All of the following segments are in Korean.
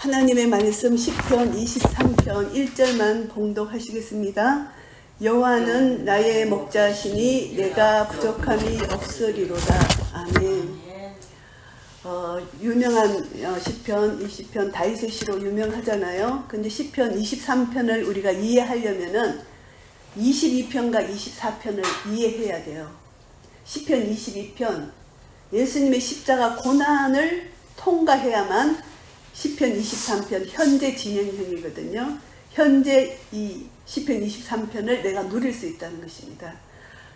하나님의 말씀 시편 23편 1절만 봉독하시겠습니다. 여호와는 나의 목자시니 내가 부족함이 없으리로다. 아멘. 유명한 시편 20편 다윗의 시로 유명하잖아요. 근데 시편 23편을 우리가 이해하려면은 22편과 24편을 이해해야 돼요. 시편 22편 예수님의 십자가 고난을 통과해야만 시편 23편 현재 진행형이거든요. 현재 이 시편 23편을 내가 누릴 수 있다는 것입니다.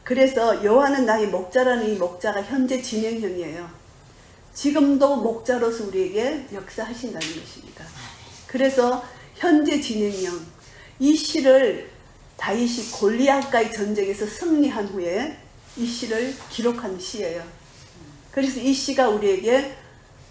그래서 여호와는 나의 목자라는 이 목자가 현재 진행형이에요. 지금도 목자로서 우리에게 역사하신다는 것입니다. 그래서 현재 진행형 이 시를 다윗이 골리앗과의 전쟁에서 승리한 후에 이 시를 기록한 시예요. 그래서 이 시가 우리에게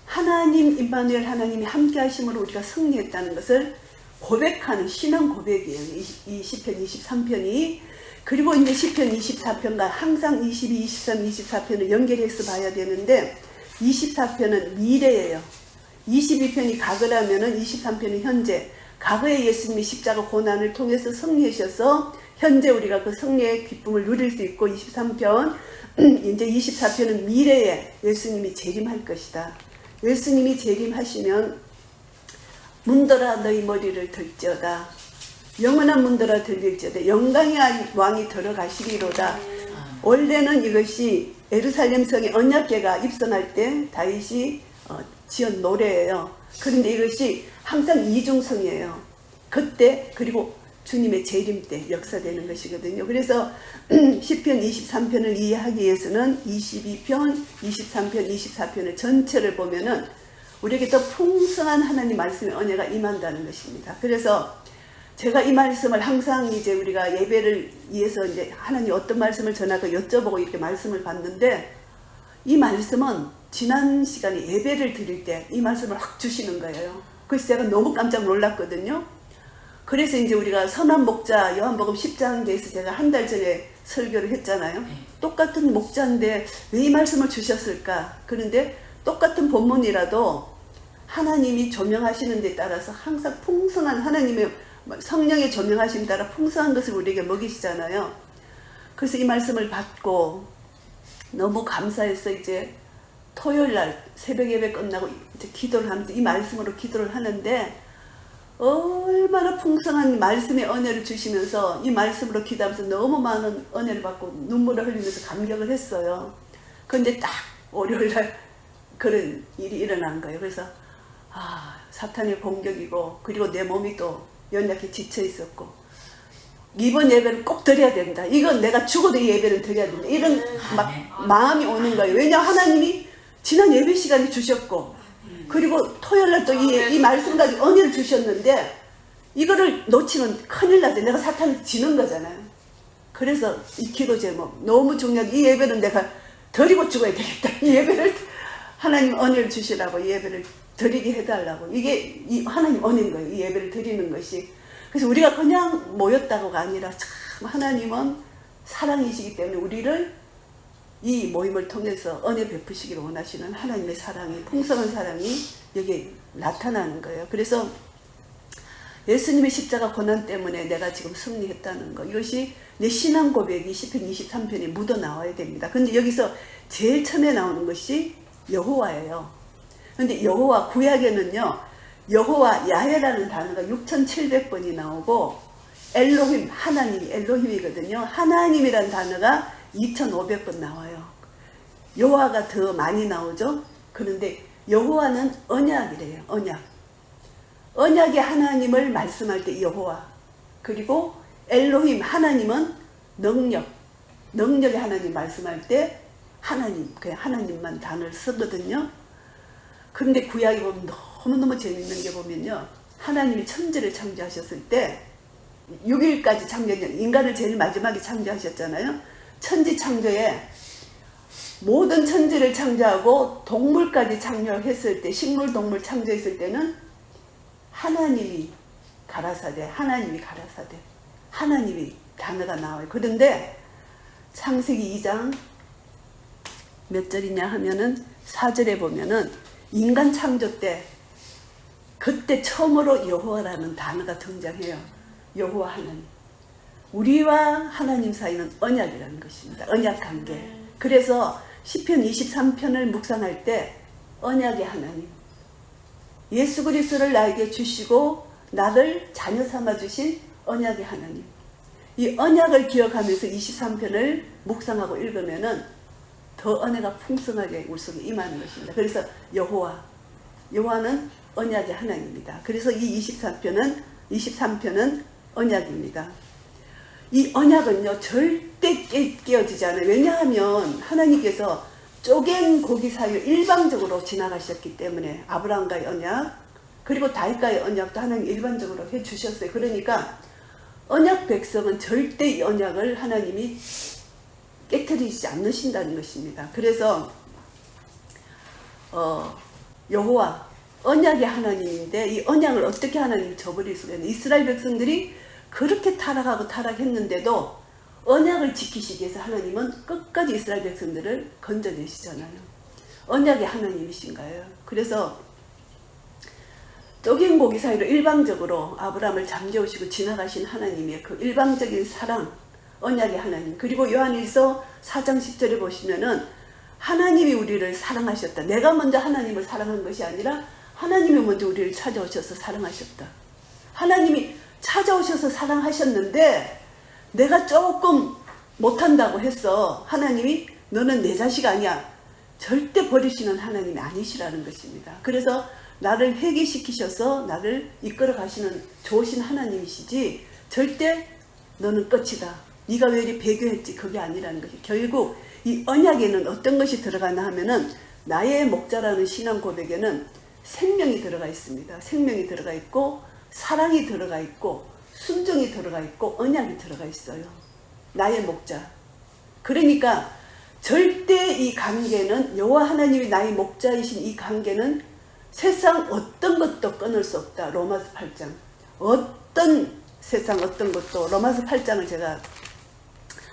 하나님 임마누엘 하나님이 함께 하심으로 우리가 승리했다는 것을 고백하는 신앙 고백이에요. 이 시편 23편이. 그리고 이제 시편 24편과 항상 22, 23, 24편을 연결해서 봐야 되는데 24편은 미래예요. 22편이 과거라면은 23편은 현재. 과거에 예수님이 십자가 고난을 통해서 승리하셔서 현재 우리가 그 승리의 기쁨을 누릴 수 있고 23편 이제 24편은 미래에 예수님이 재림할 것이다. 예수님이 재림하시면 문들아 너희 머리를 들지어다. 영원한 문들아 들릴지어다. 영광의 왕이 들어가시리로다. 원래는 이것이 예루살렘 성의 언약궤가 입성할 때 다윗이 지은 노래예요. 그런데 이것이 항상 이중성이에요. 그때 그리고 주님의 재림 때 역사되는 것이거든요. 그래서 시편 23편을 이해하기 위해서는 22편, 23편, 24편을 전체를 보면은 우리에게 더 풍성한 하나님 말씀의 은혜가 임한다는 것입니다. 그래서 제가 이 말씀을 항상 이제 우리가 예배를 위해서 이제 하나님 어떤 말씀을 전할까 여쭤보고 이렇게 말씀을 받는데 이 말씀은 지난 시간에 예배를 드릴 때 이 말씀을 확 주시는 거예요. 그래서 제가 너무 깜짝 놀랐거든요. 그래서 이제 우리가 선한 목자 요한복음 10장에서 제가 한 달 전에 설교를 했잖아요. 똑같은 목자인데 왜 이 말씀을 주셨을까? 그런데 똑같은 본문이라도 하나님이 조명하시는 데 따라서 항상 풍성한 하나님의 성령의 조명하심에 따라 풍성한 것을 우리에게 먹이시잖아요. 그래서 이 말씀을 받고 너무 감사해서 이제 토요일날 새벽 예배 끝나고 이제 기도를 하면서 이 말씀으로 기도를 하는데 얼마나 풍성한 말씀의 은혜를 주시면서 이 말씀으로 기도하면서 너무 많은 은혜를 받고 눈물을 흘리면서 감격을 했어요. 그런데 딱 월요일날 그런 일이 일어난 거예요. 그래서 사탄의 공격이고 그리고 내 몸이 또 연약해 지쳐 있었고 이번 예배를 꼭 드려야 된다. 이건 내가 죽어도 이 예배를 드려야 된다. 이런 막 마음이 오는 거예요. 왜냐하면 하나님이 지난 예배 시간에 주셨고 그리고 토요일날 또 이 말씀 가지고 은혜를 주셨는데 이거를 놓치면 큰일 나죠. 내가 사탄을 지는 거잖아요. 그래서 이 기도 제목 너무 중요한 이 예배는 내가 드리고 죽어야 되겠다. 이 예배를 하나님 은혜를 주시라고 이 예배를 드리게 해달라고. 이게 이 하나님 은혜인 거예요. 이 예배를 드리는 것이. 그래서 우리가 그냥 모였다고가 아니라 참 하나님은 사랑이시기 때문에 우리를 이 모임을 통해서 은혜 베푸시기를 원하시는 하나님의 사랑이 풍성한 사랑이 여기에 나타나는 거예요. 그래서 예수님의 십자가 고난 때문에 내가 지금 승리했다는 거 이것이 내 신앙 고백이 시편 23편에 묻어 나와야 됩니다. 근데 여기서 제일 처음에 나오는 것이 여호와예요. 근데 여호와 구약에는요 여호와 야훼라는 단어가 6,700번이 나오고 엘로힘 하나님이 엘로힘이거든요. 하나님이라는 단어가 2,500번 나와요. 여호와가 더 많이 나오죠. 그런데 여호와는 언약이래요. 언약. 언약의 하나님을 말씀할 때 여호와. 그리고 엘로힘 하나님은 능력의 하나님 말씀할 때 하나님, 그냥 하나님만 단어를 쓰거든요. 그런데 구약에 보면 너무너무 재밌는 게 보면요. 하나님이 천지를 창조하셨을 때 6일까지 창조했잖아요. 인간을 제일 마지막에 창조하셨잖아요. 천지 창조에 모든 천지를 창조하고 동물까지 창조했을 때 식물 동물 창조했을 때는 하나님이 가라사대 하나님이 단어가 나와요. 그런데 창세기 2장 몇 절이냐 하면은 4절에 보면은 인간 창조 때 그때 처음으로 여호와라는 단어가 등장해요. 여호와 하나님. 우리와 하나님 사이는 언약이라는 것입니다. 언약 관계. 그래서 시편 23편을 묵상할 때 언약의 하나님, 예수 그리스도를 나에게 주시고 나를 자녀 삼아 주신 언약의 하나님, 이 언약을 기억하면서 23편을 묵상하고 읽으면은 더 은혜가 풍성하게 우리 속에 임하는 것입니다. 그래서 여호와는 언약의 하나님입니다. 그래서 이 23편은 언약입니다. 이 언약은요 절대 깨어지지 않아요. 왜냐하면 하나님께서 쪼갠 고기 사이를 일방적으로 지나가셨기 때문에, 아브라함과의 언약 그리고 다윗과의 언약도 하나님 일반적으로 해주셨어요. 그러니까 언약 백성은 절대 이 언약을 하나님이 깨트리지 않으신다는 것입니다. 그래서 여호와 언약의 하나님인데, 이 언약을 어떻게 하나님이 저버릴 수가 있는, 이스라엘 백성들이 그렇게 타락했는데도 언약을 지키시기 위해서 하나님은 끝까지 이스라엘 백성들을 건져내시잖아요. 언약의 하나님이신가요? 그래서 쪼갠 고기 사이로 일방적으로 아브라함을 잠재우시고 지나가신 하나님의 그 일방적인 사랑, 언약의 하나님. 그리고 요한일서 4장 10절에 보시면은 하나님이 우리를 사랑하셨다. 내가 먼저 하나님을 사랑한 것이 아니라 하나님이 먼저 우리를 찾아오셔서 사랑하셨다. 하나님이 찾아오셔서 사랑하셨는데 내가 조금 못한다고 했어. 하나님이 너는 내 자식 아니야. 절대 버리시는 하나님이 아니시라는 것입니다. 그래서 나를 회개시키셔서 나를 이끌어 가시는 좋으신 하나님이시지, 절대 너는 끝이다, 네가 왜 이리 배교했지, 그게 아니라는 것이. 결국 이 언약에는 어떤 것이 들어가나 하면은, 나의 목자라는 신앙 고백에는 생명이 들어가 있습니다. 생명이 들어가 있고 사랑이 들어가 있고 순종이 들어가 있고 언약이 들어가 있어요. 나의 목자. 그러니까 절대 이 관계는, 여호와 하나님이 나의 목자이신 이 관계는 세상 어떤 것도 끊을 수 없다. 로마서 8장. 세상 어떤 것도, 로마서 8장을 제가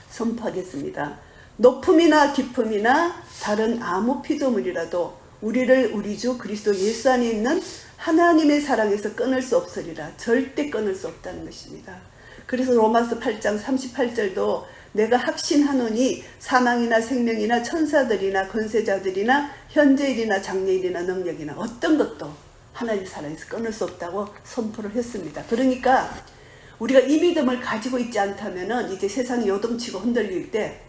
선포하겠습니다. 높음이나 깊음이나 다른 아무 피조물이라도 우리를 우리 주 그리스도 예수 안에 있는 하나님의 사랑에서 끊을 수 없으리라. 절대 끊을 수 없다는 것입니다. 그래서 로마서 8장 38절도 내가 확신하노니 사망이나 생명이나 천사들이나 권세자들이나 현재일이나 장래일이나 능력이나 어떤 것도 하나님 사랑에서 끊을 수 없다고 선포를 했습니다. 그러니까 우리가 이 믿음을 가지고 있지 않다면 이제 세상이 요동치고 흔들릴 때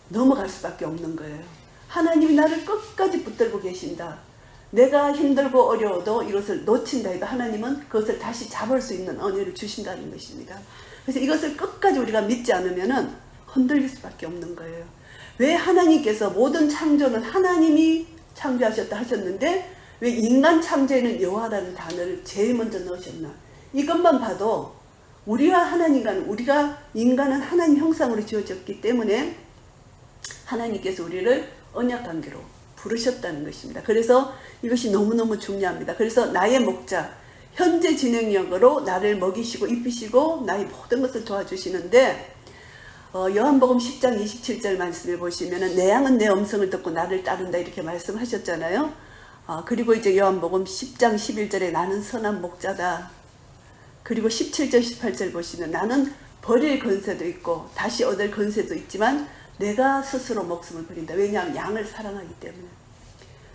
넘어갈 수밖에 없는 거예요. 하나님이 나를 끝까지 붙들고 계신다. 내가 힘들고 어려워도 이것을 놓친다 해도 하나님은 그것을 다시 잡을 수 있는 은혜를 주신다는 것입니다. 그래서 이것을 끝까지 우리가 믿지 않으면 흔들릴 수밖에 없는 거예요. 왜 하나님께서 모든 창조는 하나님이 창조하셨다 하셨는데 왜 인간 창조에는 여호와라는 단어를 제일 먼저 넣으셨나? 이것만 봐도 우리가 인간은 하나님 형상으로 지어졌기 때문에 하나님께서 우리를 언약관계로 부르셨다는 것입니다. 그래서 이것이 너무너무 중요합니다. 그래서 나의 목자, 현재 진행력으로 나를 먹이시고 입히시고 나의 모든 것을 도와주시는데, 요한복음 10장 27절 말씀을 보시면은 내 양은 내 음성을 듣고 나를 따른다 이렇게 말씀하셨잖아요. 그리고 이제 요한복음 10장 11절에 나는 선한 목자다. 그리고 17절 18절 보시면 나는 버릴 권세도 있고 다시 얻을 권세도 있지만 내가 스스로 목숨을 버린다. 왜냐하면 양을 사랑하기 때문에.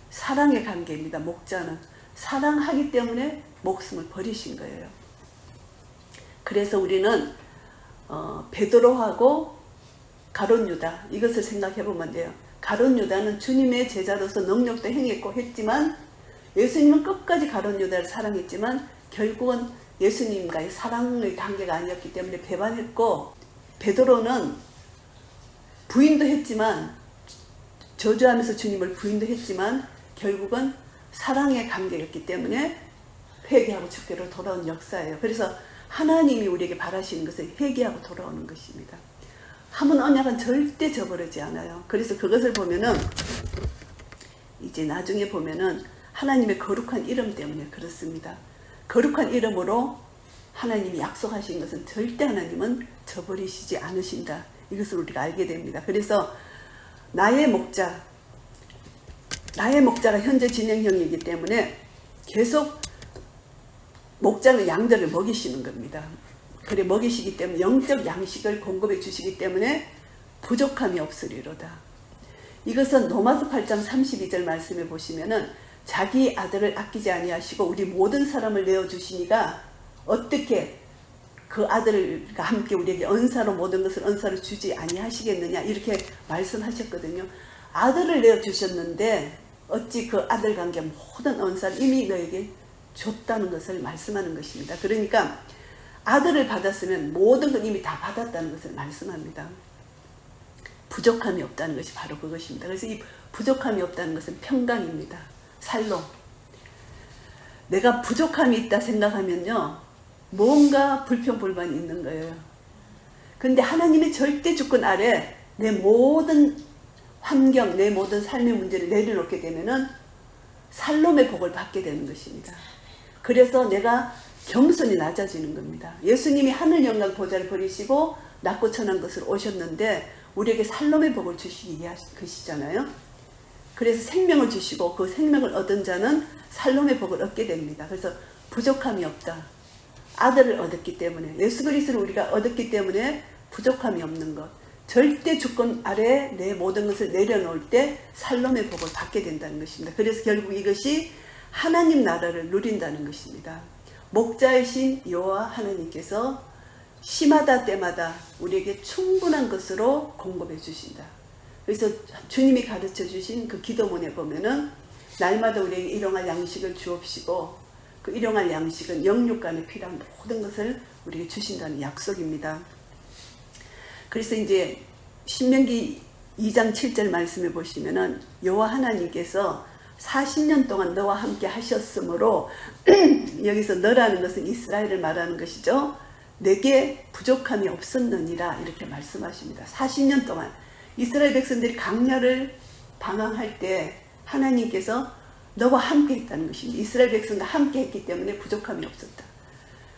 사랑의 관계입니다. 목자는 사랑하기 때문에 목숨을 버리신 거예요. 그래서 우리는 베드로하고 가룟 유다, 이것을 생각해 보면 돼요. 가룟 유다는 주님의 제자로서 능력도 행했고 했지만, 예수님은 끝까지 가룟 유다를 사랑했지만 결국은 예수님과의 사랑의 관계가 아니었기 때문에 배반했고, 베드로는 부인도 했지만, 저주하면서 주님을 부인도 했지만 결국은 사랑의 관계였기 때문에 회개하고 주께로 돌아온 역사예요. 그래서 하나님이 우리에게 바라시는 것은 회개하고 돌아오는 것입니다. 한번 언약은 절대 저버리지 않아요. 그래서 그것을 보면은 이제 나중에 보면은 하나님의 거룩한 이름 때문에 그렇습니다. 거룩한 이름으로 하나님이 약속하신 것은 절대 하나님은 저버리시지 않으신다. 이것을 우리가 알게 됩니다. 그래서 나의 목자가 현재 진행형이기 때문에 계속 목자는 양들을 먹이시는 겁니다. 그래 먹이시기 때문에 영적 양식을 공급해 주시기 때문에 부족함이 없으리로다. 이것은 로마서 8장 32절 말씀에 보시면은 자기 아들을 아끼지 아니하시고 우리 모든 사람을 내어주시니가 어떻게 그 아들과 함께 우리에게 은사로 모든 것을 은사로 주지 아니하시겠느냐 이렇게 말씀하셨거든요. 아들을 내어주셨는데 어찌 그 아들 관계 모든 은사를 이미 너에게 줬다는 것을 말씀하는 것입니다. 그러니까 아들을 받았으면 모든 걸 이미 다 받았다는 것을 말씀합니다. 부족함이 없다는 것이 바로 그것입니다. 그래서 이 부족함이 없다는 것은 평강입니다. 살로. 내가 부족함이 있다 생각하면요, 뭔가 불평불만이 있는 거예요. 근데 하나님의 절대 주권 아래 내 모든 환경, 내 모든 삶의 문제를 내려놓게 되면은 살롬의 복을 받게 되는 것입니다. 그래서 내가 겸손히 낮아지는 겁니다. 예수님이 하늘 영광 보좌를 버리시고 낮고 천한 것으로 오셨는데 우리에게 살롬의 복을 주시기 위하시잖아요. 그래서 생명을 주시고 그 생명을 얻은 자는 살롬의 복을 얻게 됩니다. 그래서 부족함이 없다. 아들을 얻었기 때문에, 예수 그리스도를 우리가 얻었기 때문에 부족함이 없는 것. 절대 주권 아래 내 모든 것을 내려놓을 때 살롬의 복을 받게 된다는 것입니다. 그래서 결국 이것이 하나님 나라를 누린다는 것입니다. 목자이신 여호와 하나님께서 시마다 때마다 우리에게 충분한 것으로 공급해 주신다. 그래서 주님이 가르쳐 주신 그 기도문에 보면은 날마다 우리에게 일용할 양식을 주옵시고 그 일용할 양식은 영육간에 필요한 모든 것을 우리에게 주신다는 약속입니다. 그래서 이제 신명기 2장 7절 말씀에 보시면은 여호와 하나님께서 40년 동안 너와 함께 하셨으므로 여기서 너라는 것은 이스라엘을 말하는 것이죠. 내게 부족함이 없었느니라 이렇게 말씀하십니다. 40년 동안 이스라엘 백성들이 광야를 방황할 때 하나님께서 너와 함께 했다는 것입니다. 이스라엘 백성과 함께 했기 때문에 부족함이 없었다.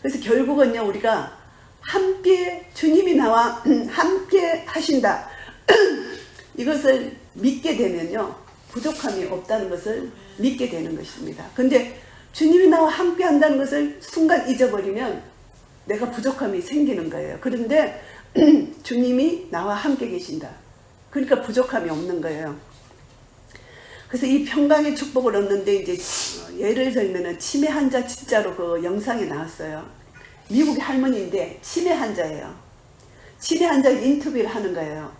그래서 결국은요, 우리가 함께 주님이 나와 함께 하신다 이것을 믿게 되면요 부족함이 없다는 것을 믿게 되는 것입니다. 근데 주님이 나와 함께 한다는 것을 순간 잊어버리면 내가 부족함이 생기는 거예요. 그런데 주님이 나와 함께 계신다. 그러니까 부족함이 없는 거예요. 그래서 이 평강의 축복을 얻는데 이제 예를 들면은 치매 환자 진짜로 그 영상에 나왔어요. 미국의 할머니인데 치매 환자예요. 치매 환자에게 인터뷰를 하는 거예요.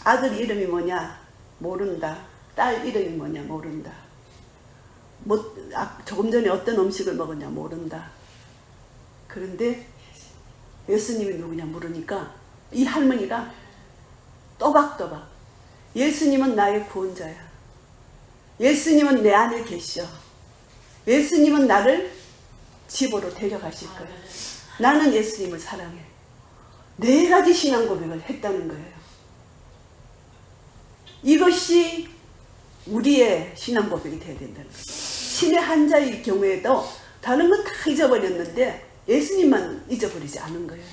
아들 이름이 뭐냐? 모른다. 딸 이름이 뭐냐? 모른다. 조금 전에 어떤 음식을 먹었냐? 모른다. 그런데 예수님이 누구냐 물으니까 이 할머니가 또박또박 예수님은 나의 구원자야. 예수님은 내 안에 계셔. 예수님은 나를 집으로 데려가실 거야. 나는 예수님을 사랑해. 4가지 신앙 고백을 했다는 거예요. 이것이 우리의 신앙 고백이 되어야 된다는 거예요. 치매 환자의 경우에도 다른 건 다 잊어버렸는데 예수님만 잊어버리지 않은 거예요.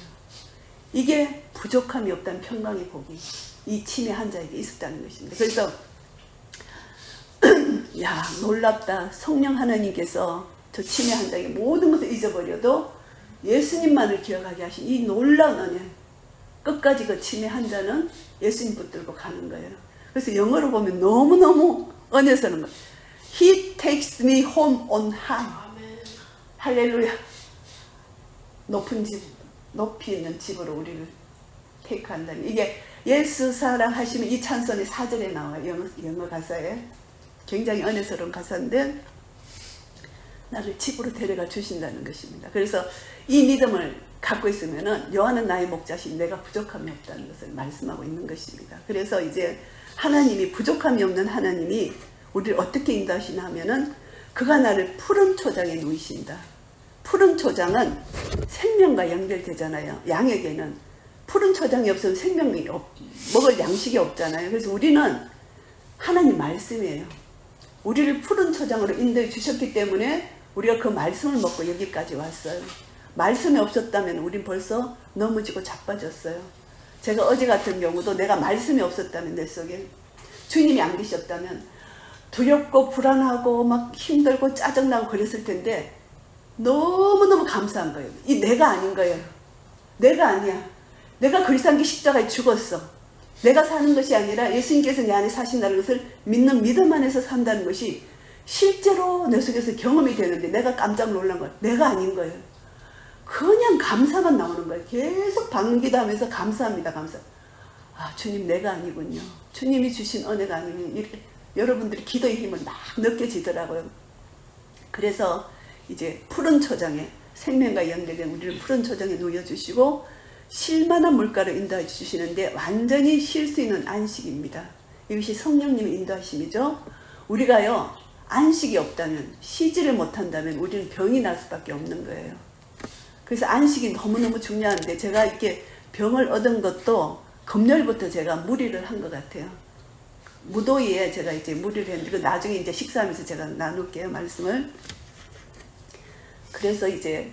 이게 부족함이 없다는 평강의 복이 이 치매 환자에게 있었다는 것입니다. 그래서 야 놀랍다. 성령 하나님께서 저 치매 환자에게 모든 것을 잊어버려도 예수님만을 기억하게 하신 이 놀라운 은혜. 끝까지 그 치매 환자는 예수님 붙들고 가는 거예요. 그래서 영어로 보면 너무너무 은혜스러운 거예요. He takes me home on high. 할렐루야. 높은 집, 높이 있는 집으로 우리를 테이크한다니. 이게 예수 사랑하시면 이 찬송의 4절에 나와요. 영어 가사에. 굉장히 은혜스러운 가사인데 나를 집으로 데려가 주신다는 것입니다. 그래서 이 믿음을 갖고 있으면은 여호와는 나의 목자신 내가 부족함이 없다는 것을 말씀하고 있는 것입니다. 그래서 이제 하나님이 부족함이 없는 하나님이 우리를 어떻게 인도하시나 하면은 그가 나를 푸른 초장에 누이신다. 푸른 초장은 생명과 연결되잖아요. 양에게는 푸른 초장이 없으면 생명이 먹을 양식이 없잖아요. 그래서 우리는 하나님 말씀이에요. 우리를 푸른 초장으로 인도해 주셨기 때문에 우리가 그 말씀을 먹고 여기까지 왔어요. 말씀이 없었다면 우린 벌써 넘어지고 자빠졌어요. 제가 어제 같은 경우도 내가 말씀이 없었다면 내 속에 주님이 안 계셨다면 두렵고 불안하고 막 힘들고 짜증나고 그랬을 텐데 너무너무 감사한 거예요. 이 내가 아닌 거예요. 내가 아니야. 내가 그리스도의 십자가에 죽었어. 내가 사는 것이 아니라 예수님께서 내 안에 사신다는 것을 믿는 믿음 안에서 산다는 것이 실제로 내 속에서 경험이 되는데 내가 깜짝 놀란 거예요. 내가 아닌 거예요. 그냥 감사만 나오는 거예요. 계속 방기도하면서 감사합니다. 감사. 아, 주님 내가 아니군요. 주님이 주신 은혜가 아니면 이렇게 여러분들이 기도의 힘을 막 느껴지더라고요. 그래서 이제 푸른 초장에 생명과 연결된 우리를 푸른 초장에 누워주시고 쉴만한 물가로 인도해 주시는데 완전히 쉴 수 있는 안식입니다. 이것이 성령님의 인도하심이죠. 우리가요 안식이 없다면 쉬지를 못한다면 우리는 병이 날 수밖에 없는 거예요. 그래서 안식이 너무너무 중요한데 제가 이렇게 병을 얻은 것도 금요일부터 제가 무리를 한 것 같아요. 무도위에 제가 이제 무리를 했는데 나중에 이제 식사하면서 제가 나눌게요 말씀을. 그래서 이제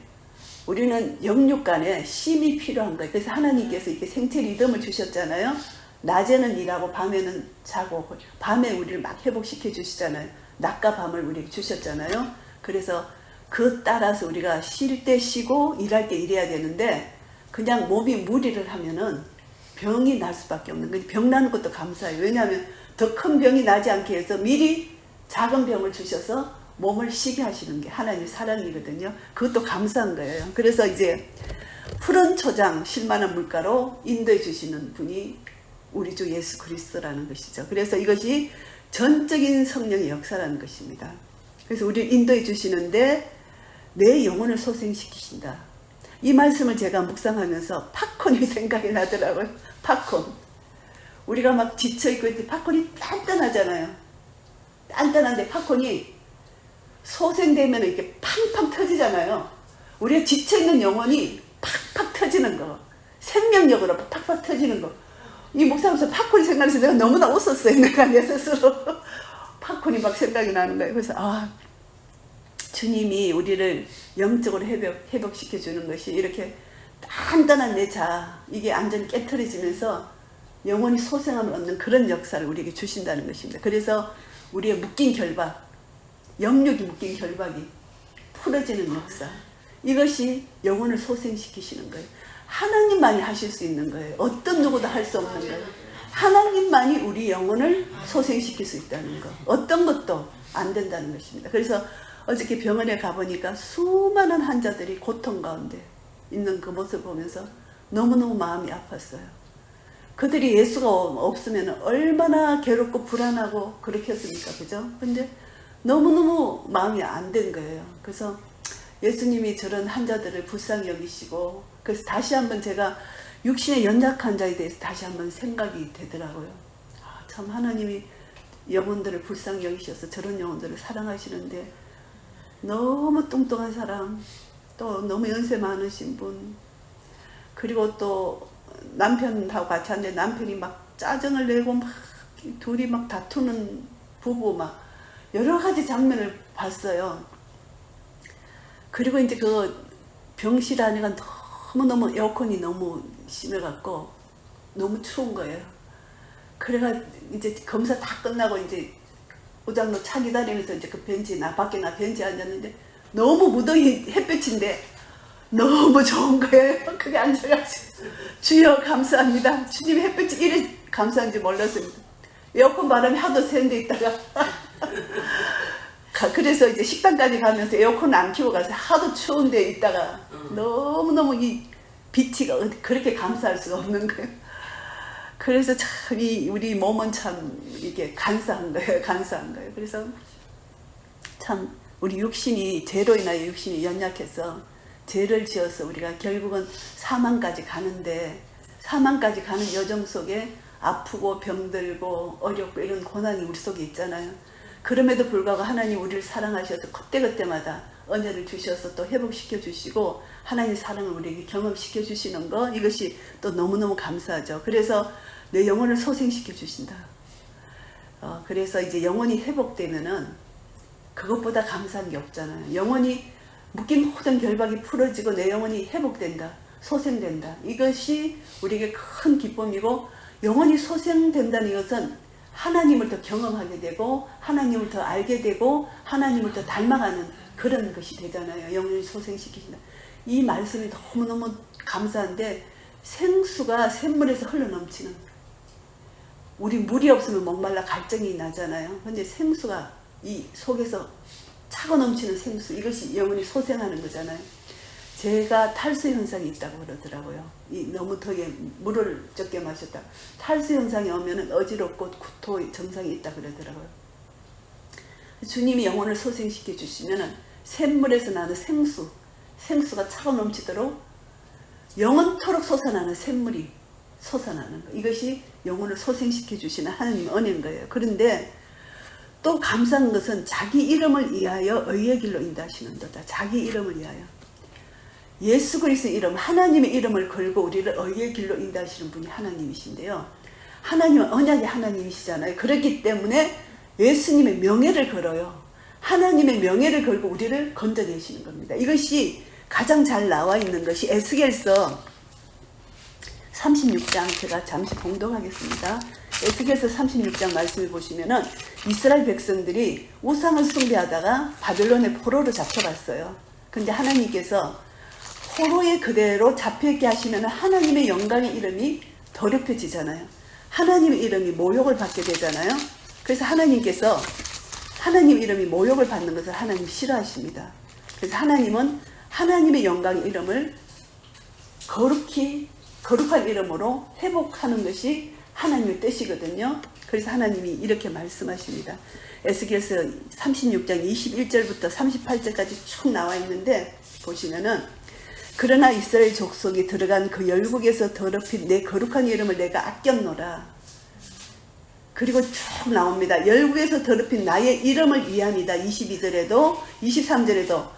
우리는 영육간에 쉼이 필요한 거예요. 그래서 하나님께서 이렇게 생체 리듬을 주셨잖아요. 낮에는 일하고 밤에는 자고 밤에 우리를 막 회복시켜 주시잖아요. 낮과 밤을 우리에게 주셨잖아요. 그래서 그 따라서 우리가 쉴 때 쉬고 일할 때 일해야 되는데 그냥 몸이 무리를 하면은 병이 날 수밖에 없는 거예요. 병 나는 것도 감사해요. 왜냐하면 더 큰 병이 나지 않게 해서 미리 작은 병을 주셔서 몸을 쉬게 하시는 게 하나님의 사랑이거든요. 그것도 감사한 거예요. 그래서 이제 푸른 초장 쉴만한 물가로 인도해 주시는 분이 우리 주 예수 그리스도라는 것이죠. 그래서 이것이 전적인 성령의 역사라는 것입니다. 그래서 우리를 인도해 주시는데 내 영혼을 소생시키신다. 이 말씀을 제가 묵상하면서 팝콘이 생각이 나더라고요. 팝콘. 우리가 막 지쳐있고 있을 때 팝콘이 단단하잖아요. 단단한데 팝콘이 소생되면 이렇게 팡팡 터지잖아요. 우리가 지쳐있는 영혼이 팍팍 터지는 거. 생명력으로 팍팍 터지는 거. 이 목사하면서 팝콘이 생각나서 내가 너무나 웃었어요. 내가 내 스스로. 팝콘이 막 생각이 나는 거예요. 그래서 주님이 우리를 영적으로 회복시켜 주는 것이 이렇게 단단한 내 자아 이게 완전히 깨트려지면서 영혼이 소생함을 얻는 그런 역사를 우리에게 주신다는 것입니다. 그래서 우리의 묶인 결박, 영육이 묶인 결박이 풀어지는 역사, 이것이 영혼을 소생시키시는 거예요. 하나님만이 하실 수 있는 거예요. 어떤 누구도 할 수 없는 거예요. 하나님만이 우리 영혼을 소생시킬 수 있다는 거. 어떤 것도 안 된다는 것입니다. 그래서 어저께 병원에 가보니까 수많은 환자들이 고통 가운데 있는 그 모습을 보면서 너무너무 마음이 아팠어요. 그들이 예수가 없으면 얼마나 괴롭고 불안하고 그렇게 했습니까? 그죠? 근데 너무너무 마음이 안 된 거예요. 그래서 예수님이 저런 환자들을 불쌍히 여기시고 그래서 다시 한번 제가 육신의 연약한 자에 대해서 다시 한번 생각이 되더라고요. 참 하나님이 영혼들을 불쌍히 여기셔서 저런 영혼들을 사랑하시는데 너무 뚱뚱한 사람, 또 너무 연세 많으신 분, 그리고 또 남편하고 같이 하는데 남편이 막 짜증을 내고 막 둘이 막 다투는 부부 막 여러 가지 장면을 봤어요. 그리고 이제 그 병실 안에가 너무너무 에어컨이 너무 심해갖고 너무 추운 거예요. 그래가 이제 검사 다 끝나고 이제 오장로 차 기다리면서 이제 그 밖에 벤치에 앉았는데 너무 무더위 햇볕인데 너무 좋은 거예요. 그게 앉아가지고 주여 감사합니다. 주님 햇볕이 이래 감사한지 몰랐습니다. 에어컨 바람이 하도 센데 있다가 그래서 이제 식당까지 가면서 에어컨을 안 켜고 가서 하도 추운 데 있다가 너무너무 이 빛이 그렇게 감사할 수가 없는 거예요. 그래서 참 우리 몸은 참 이게 간사한 거예요. 간사한 거예요. 그래서 참 우리 육신이 죄로 인하여 육신이 연약해서 죄를 지어서 우리가 결국은 사망까지 가는데 사망까지 가는 여정 속에 아프고 병들고 어렵고 이런 고난이 우리 속에 있잖아요. 그럼에도 불구하고 하나님 우리를 사랑하셔서 그때그때마다 은혜를 주셔서 또 회복시켜 주시고 하나님의 사랑을 우리에게 경험시켜 주시는 거, 이것이 또 너무너무 감사하죠. 그래서 내 영혼을 소생시켜 주신다. 그래서 이제 영혼이 회복되면은 그것보다 감사한 게 없잖아요. 영혼이 묶인 모든 결박이 풀어지고 내 영혼이 회복된다, 소생된다. 이것이 우리에게 큰 기쁨이고, 영혼이 소생된다는 것은 하나님을 더 경험하게 되고 하나님을 더 알게 되고 하나님을 더 닮아가는 그런 것이 되잖아요. 영혼을 소생시키신다. 이 말씀이 너무너무 감사한데 생수가 샘물에서 흘러넘치는, 우리 물이 없으면 목말라 갈증이 나잖아요. 근데 생수가 이 속에서 차고 넘치는 생수, 이것이 영혼이 소생하는 거잖아요. 제가 탈수 현상이 있다고 그러더라고요. 너무 더위에 물을 적게 마셨다. 탈수 현상이 오면 어지럽고 구토 증상이 있다 그러더라고요. 주님이 영혼을 소생시켜 주시면 샘물에서 나는 생수가 차고 넘치도록 영원토록 솟아나는 샘물이 솟아나는 거. 이것이 영혼을 소생시켜 주시는 하나님의 은혜인 거예요. 그런데 또 감사한 것은 자기 이름을 위하여 의의 길로 인도하시는도다. 자기 이름을 위하여. 예수 그리스도의 이름, 하나님의 이름을 걸고 우리를 의의 길로 인도하시는 분이 하나님이신데요. 하나님은 언약의 하나님이시잖아요. 그렇기 때문에 예수님의 명예를 걸어요. 하나님의 명예를 걸고 우리를 건져내시는 겁니다. 이것이 가장 잘 나와 있는 것이 에스겔서 36장, 제가 잠시 봉독하겠습니다. 에스겔서 36장 말씀을 보시면은 이스라엘 백성들이 우상을 숭배하다가 바벨론의 포로로 잡혀갔어요. 근데 하나님께서 포로에 그대로 잡혀있게 하시면 하나님의 영광의 이름이 더럽혀지잖아요. 하나님의 이름이 모욕을 받게 되잖아요. 그래서 하나님께서 하나님 이름이 모욕을 받는 것을 하나님 싫어하십니다. 그래서 하나님은 하나님의 영광의 이름을 거룩한 이름으로 회복하는 것이 하나님의 뜻이거든요. 그래서 하나님이 이렇게 말씀하십니다. 에스겔서 36장 21절부터 38절까지 쭉 나와 있는데 보시면은, 그러나 이스라엘 족속이 들어간 그 열국에서 더럽힌 내 거룩한 이름을 내가 아꼈노라. 그리고 쭉 나옵니다. 열국에서 더럽힌 나의 이름을 위함이다. 22절에도 23절에도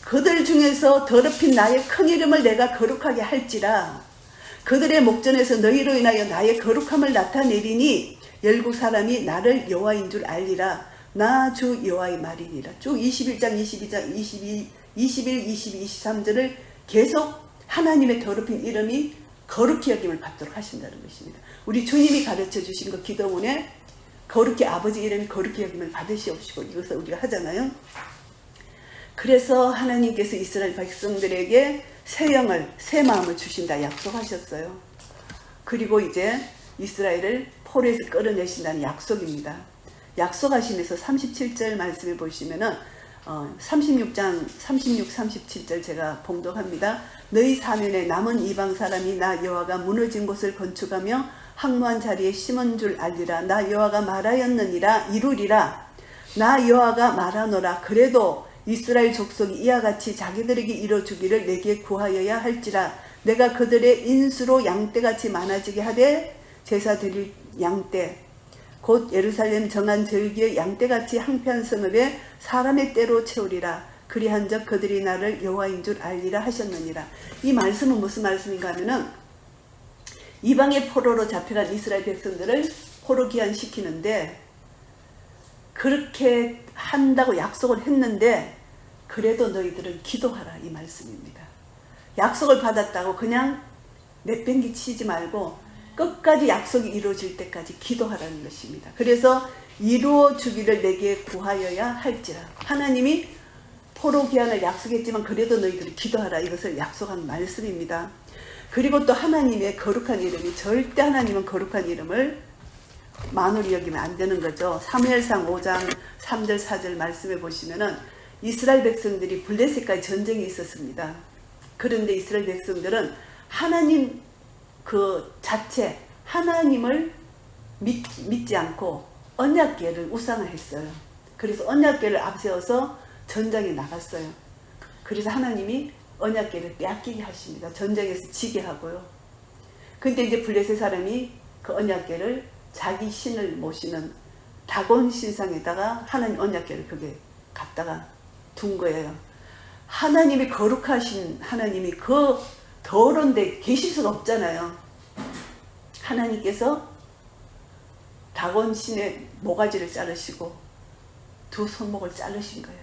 그들 중에서 더럽힌 나의 큰 이름을 내가 거룩하게 할지라. 그들의 목전에서 너희로 인하여 나의 거룩함을 나타내리니 열국 사람이 나를 여호와인 줄 알리라. 나 주 여호와의 말이니라. 쭉 21장, 22장, 21, 22, 23절을 계속 하나님의 더럽힌 이름이 거룩히 여김을 받도록 하신다는 것입니다. 우리 주님이 가르쳐 주신 그 기도문에 거룩히 아버지 이름이 거룩히 여김을 받으시옵시고, 이것을 우리가 하잖아요. 그래서 하나님께서 이스라엘 백성들에게 새 영을, 새 마음을 주신다 약속하셨어요. 그리고 이제 이스라엘을 포로에서 끌어내신다는 약속입니다. 약속하시면서 37절 말씀에 보시면은 36장 36, 37절 제가 봉독합니다. 너희 사면에 남은 이방 사람이 나 여호와가 무너진 곳을 건축하며 황무한 자리에 심은 줄 알리라. 나 여호와가 말하였느니라 이루리라. 나 여호와가 말하노라. 그래도 이스라엘 족속이 이와 같이 자기들에게 이뤄주기를 내게 구하여야 할지라. 내가 그들의 인수로 양떼같이 많아지게 하되 제사 드릴 양떼 곧 예루살렘 정한 절기의 양떼같이 항폐한 성읍에 사람의 떼로 채우리라. 그리한즉 그들이 나를 여호와인 줄 알리라 하셨느니라. 이 말씀은 무슨 말씀인가 하면은 이방의 포로로 잡혀간 이스라엘 백성들을 포로 귀환시키는데, 그렇게 한다고 약속을 했는데 그래도 너희들은 기도하라, 이 말씀입니다. 약속을 받았다고 그냥 내팽개 치지 말고 끝까지 약속이 이루어질 때까지 기도하라는 것입니다. 그래서 이루어 주기를 내게 구하여야 할지라. 하나님이 포로 귀환을 약속했지만 그래도 너희들이 기도하라, 이것을 약속한 말씀입니다. 그리고 또 하나님의 거룩한 이름이, 절대 하나님은 거룩한 이름을 만홀히 여기면 안 되는 거죠. 사무엘상 5장 3절 4절 말씀에 보시면은 이스라엘 백성들이 블레셋과의 전쟁이 있었습니다. 그런데 이스라엘 백성들은 하나님 그 자체, 하나님을 믿지 않고 언약궤를 우상화했어요. 그래서 언약궤를 앞세워서 전장에 나갔어요. 그래서 하나님이 언약궤를 빼앗기게 하십니다. 전쟁에서 지게 하고요. 근데 이제 블레셋 사람이 그 언약궤를 자기 신을 모시는 다곤 신상에다가 하나님 언약궤를 그게 갖다가 둔 거예요. 하나님이 거룩하신 하나님이 그 더러운 데 계실 수가 없잖아요. 하나님께서 다곤 신의 모가지를 자르시고 두 손목을 자르신 거예요.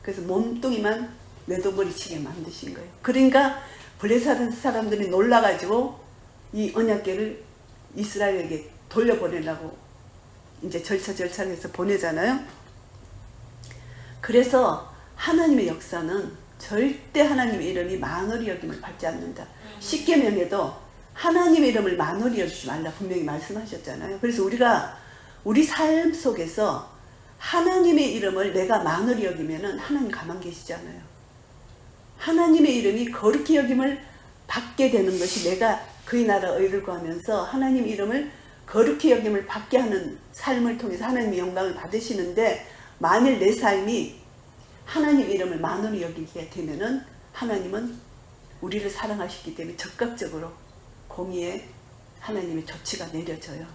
그래서 몸뚱이만 매도버리치게 만드신 거예요. 그러니까 블레셋 사람들이 놀라가지고 이 언약궤를 이스라엘에게 돌려보내려고 이제 절차를 해서 보내잖아요. 그래서 하나님의 역사는 절대 하나님의 이름이 만홀히 여김을 받지 않는다. 십계명에도 하나님의 이름을 만홀히 여기지 말라 분명히 말씀하셨잖아요. 그래서 우리가 우리 삶 속에서 하나님의 이름을 내가 만홀히 여기면은 하나님 가만 계시지 않아요. 하나님의 이름이 거룩히 여김을 받게 되는 것이 내가 그의 나라 의를 구하면서 하나님 이름을 거룩히 여김을 받게 하는 삶을 통해서 하나님의 영광을 받으시는데, 만일 내 삶이 하나님 이름을 만홀히 여기게 되면은 하나님은 우리를 사랑하시기 때문에 적극적으로 공의에 하나님의 조치가 내려져요.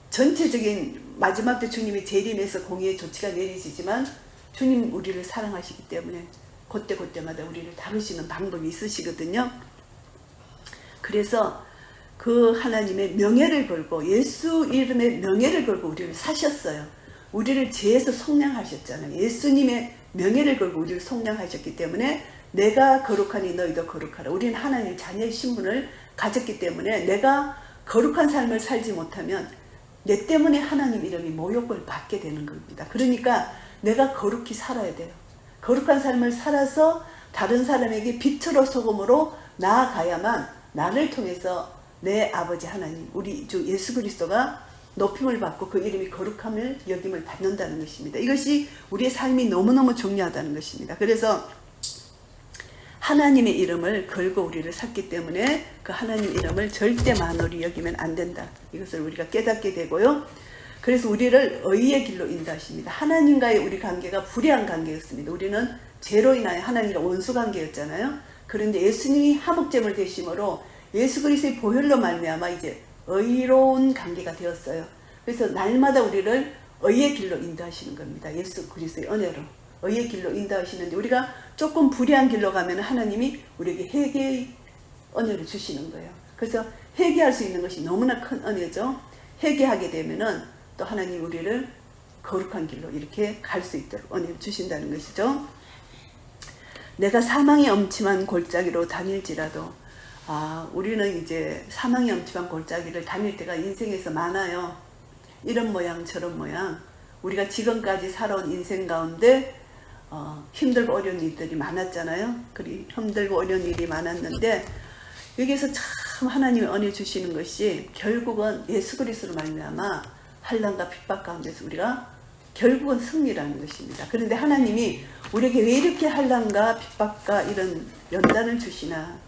전체적인 마지막 때 주님이 재림해서 공의의 조치가 내리시지만 주님 우리를 사랑하시기 때문에 그때마다 우리를 다루시는 방법이 있으시거든요. 그래서 그 하나님의 명예를 걸고 예수 이름의 명예를 걸고 우리를 사셨어요. 우리를 죄에서 속량하셨잖아요. 예수님의 명예를 걸고 우리를 속량하셨기 때문에 내가 거룩하니 너희도 거룩하라. 우리는 하나님의 자녀의 신분을 가졌기 때문에 내가 거룩한 삶을 살지 못하면 내 때문에 하나님 이름이 모욕을 받게 되는 겁니다. 그러니까 내가 거룩히 살아야 돼요. 거룩한 삶을 살아서 다른 사람에게 빛으로 소금으로 나아가야만 나를 통해서 내 아버지 하나님, 우리 주 예수 그리스도가 높임을 받고 그 이름이 거룩함을 여김을 받는다는 것입니다. 이것이 우리의 삶이 너무너무 중요하다는 것입니다. 그래서 하나님의 이름을 걸고 우리를 샀기 때문에 그 하나님 이름을 절대 만홀히 여기면 안 된다. 이것을 우리가 깨닫게 되고요. 그래서 우리를 의의 길로 인도하십니다. 하나님과의 우리 관계가 불의한 관계였습니다. 우리는 죄로 인하여 하나님과 원수 관계였잖아요. 그런데 예수님이 화목제물 되심으로 예수 그리스도의 보혈로 말미암아 이제 의로운 관계가 되었어요. 그래서 날마다 우리를 의의 길로 인도하시는 겁니다. 예수 그리스도의 은혜로 의의 길로 인도하시는데, 우리가 조금 불의한 길로 가면 하나님이 우리에게 회개의 은혜를 주시는 거예요. 그래서 회개할 수 있는 것이 너무나 큰 은혜죠. 회개하게 되면은 또 하나님 우리를 거룩한 길로 이렇게 갈 수 있도록 은혜를 주신다는 것이죠. 내가 사망의 엄침한 골짜기로 다닐지라도, 우리는 이제 사망의 엄침한 골짜기를 다닐 때가 인생에서 많아요. 이런 모양 저런 모양, 우리가 지금까지 살아온 인생 가운데 힘들고 어려운 일들이 많았잖아요. 그리 힘들고 어려운 일이 많았는데 여기에서 참 하나님의 은혜 주시는 것이 결국은 예수 그리스도로 말미암아 환난과 핍박 가운데서 우리가 결국은 승리라는 것입니다. 그런데 하나님이 우리에게 왜 이렇게 환난과 핍박과 이런 연단을 주시나?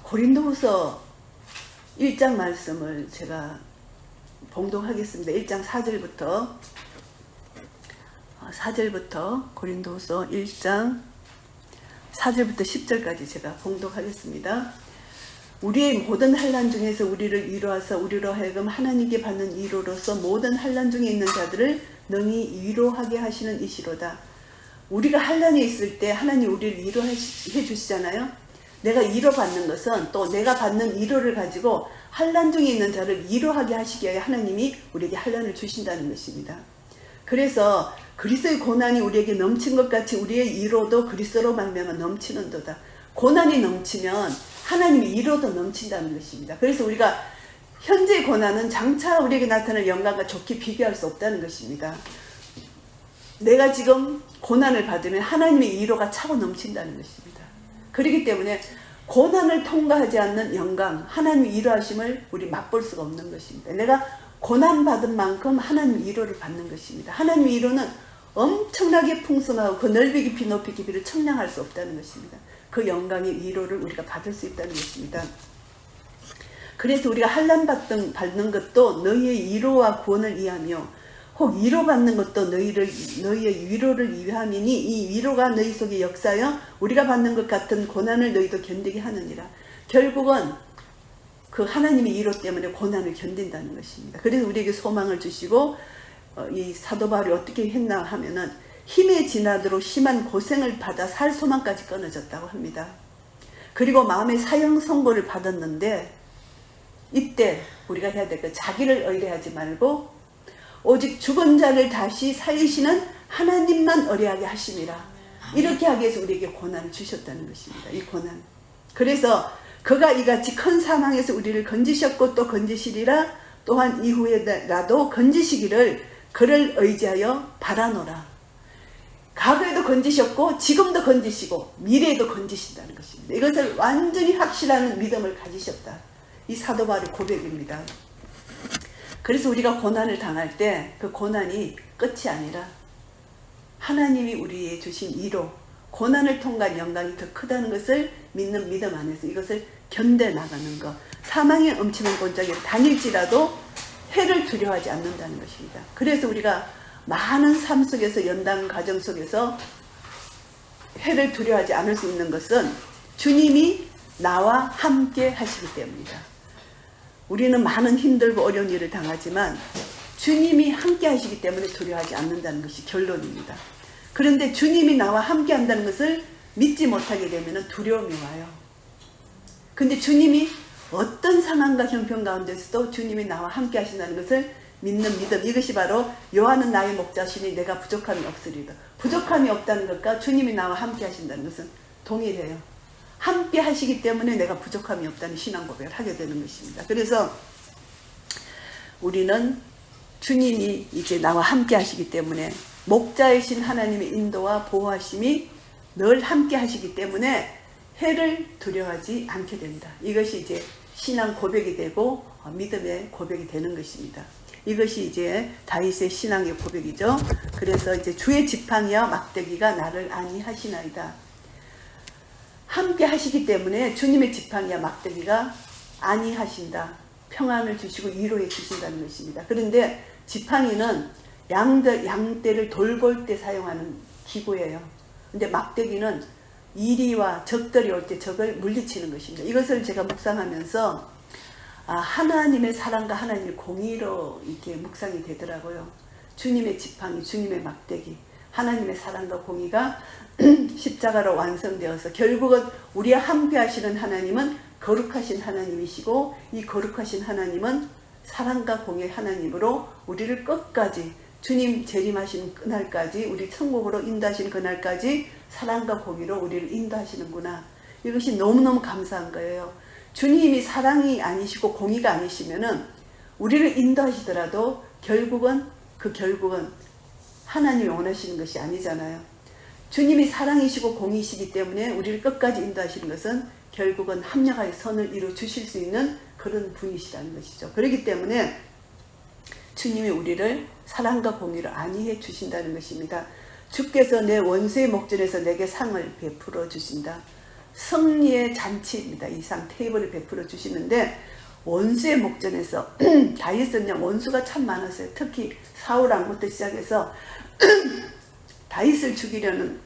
고린도후서 1장 말씀을 제가 봉독하겠습니다. 1장 4절부터 고린도후서 1장 4절부터 10절까지 제가 봉독하겠습니다. 우리의 모든 환난 중에서 우리를 위로하사 우리로 하여금 하나님께 받는 위로로서 모든 환난 중에 있는 자들을 능히 위로하게 하시는 이시로다. 우리가 환난에 있을 때 하나님 우리를 위로해 주시잖아요. 내가 위로받는 것은 또 내가 받는 위로를 가지고 환난 중에 있는 자를 위로하게 하시기 위해 하나님이 우리에게 환난을 주신다는 것입니다. 그래서 그리스도의 고난이 우리에게 넘친 것 같이 우리의 위로도 그리스도로 말미암아 넘치는도다. 고난이 넘치면 하나님의 위로도 넘친다는 것입니다. 그래서 우리가 현재의 고난은 장차 우리에게 나타날 영광과 좋게 비교할 수 없다는 것입니다. 내가 지금 고난을 받으면 하나님의 위로가 차고 넘친다는 것입니다. 그렇기 때문에 고난을 통과하지 않는 영광, 하나님의 위로하심을 우리 맛볼 수가 없는 것입니다. 내가 고난받은 만큼 하나님의 위로를 받는 것입니다. 하나님의 위로는 엄청나게 풍성하고 그 넓이 깊이 높이 깊이를 청량할 수 없다는 것입니다. 그 영광의 위로를 우리가 받을 수 있다는 것입니다. 그래서 우리가 환난 받는 것도 너희의 위로와 구원을 위하며 혹 위로받는 것도 너희의 위로를 위함이니 이 위로가 너희 속에 역사하여 우리가 받는 것 같은 고난을 너희도 견디게 하느니라. 결국은 그 하나님의 위로 때문에 고난을 견딘다는 것입니다. 그래서 우리에게 소망을 주시고 이 사도 바울이 어떻게 했나 하면은 힘에 지나도록 심한 고생을 받아 살 소망까지 끊어졌다고 합니다. 그리고 마음의 사형 선고를 받았는데 이때 우리가 해야 될 것, 자기를 의뢰하지 말고 오직 죽은 자를 다시 살리시는 하나님만 의뢰하게 하심이라. 이렇게 하기 위해서 우리에게 고난을 주셨다는 것입니다. 이 고난. 그래서 그가 이같이 큰 사망에서 우리를 건지셨고 또 건지시리라. 또한 이후에라도 건지시기를 그를 의지하여 바라노라. 과거에도 건지셨고 지금도 건지시고 미래에도 건지신다는 것입니다. 이것을 완전히 확실한 믿음을 가지셨다. 이 사도 바울의 고백입니다. 그래서 우리가 고난을 당할 때 그 고난이 끝이 아니라 하나님이 우리에게 주신 위로, 고난을 통과한 영광이 더 크다는 것을 믿는 믿음 안에서 이것을 견뎌나가는 것, 사망의 엄침한 곤짝에 다닐지라도 해를 두려워하지 않는다는 것입니다. 그래서 우리가 많은 삶 속에서, 연단 과정 속에서 해를 두려워하지 않을 수 있는 것은 주님이 나와 함께 하시기 때문이다. 우리는 많은 힘들고 어려운 일을 당하지만 주님이 함께 하시기 때문에 두려워하지 않는다는 것이 결론입니다. 그런데 주님이 나와 함께 한다는 것을 믿지 못하게 되면 두려움이 와요. 근데 주님이 어떤 상황과 형편 가운데서도 주님이 나와 함께 하신다는 것을 믿는 믿음, 이것이 바로 여호와는 나의 목자시니 내가 부족함이 없으리다. 부족함이 없다는 것과 주님이 나와 함께 하신다는 것은 동일해요. 함께 하시기 때문에 내가 부족함이 없다는 신앙 고백을 하게 되는 것입니다. 그래서 우리는 주님이 이제 나와 함께 하시기 때문에 목자이신 하나님의 인도와 보호하심이 늘 함께 하시기 때문에 해를 두려워하지 않게 된다. 이것이 이제 신앙 고백이 되고 믿음의 고백이 되는 것입니다. 이것이 이제 다윗의 신앙의 고백이죠. 그래서 이제 주의 지팡이와 막대기가 나를 안위하시나이다. 함께 하시기 때문에 주님의 지팡이와 막대기가 안위하신다. 평안을 주시고 위로해 주신다는 것입니다. 그런데 지팡이는 양떼를 돌볼 때 사용하는 기구예요. 근데 막대기는 이리와 적들이 올 때 적을 물리치는 것입니다. 이것을 제가 묵상하면서 하나님의 사랑과 하나님의 공의로 이렇게 묵상이 되더라고요. 주님의 지팡이, 주님의 막대기, 하나님의 사랑과 공의가 십자가로 완성되어서 결국은 우리와 함께 하시는 하나님은 거룩하신 하나님이시고, 이 거룩하신 하나님은 사랑과 공의의 하나님으로 우리를 끝까지, 주님 재림하시는 그날까지, 우리 천국으로 인도하시는 그날까지 사랑과 공의로 우리를 인도하시는구나. 이것이 너무너무 감사한 거예요. 주님이 사랑이 아니시고 공의가 아니시면은 우리를 인도하시더라도 결국은 하나님이 원하시는 것이 아니잖아요. 주님이 사랑이시고 공의시기 때문에 우리를 끝까지 인도하시는 것은 결국은 합력하여 선을 이루어 주실 수 있는 그런 분이시라는 것이죠. 그렇기 때문에 주님이 우리를 사랑과 공의로 안위해 주신다는 것입니다. 주께서 내 원수의 목전에서 내게 상을 베풀어 주신다. 승리의 잔치입니다. 이 상 테이블을 베풀어 주시는데, 원수의 목전에서 다윗은요, 원수가 참 많았어요. 특히 사울 왕부터 시작해서 다윗을 죽이려는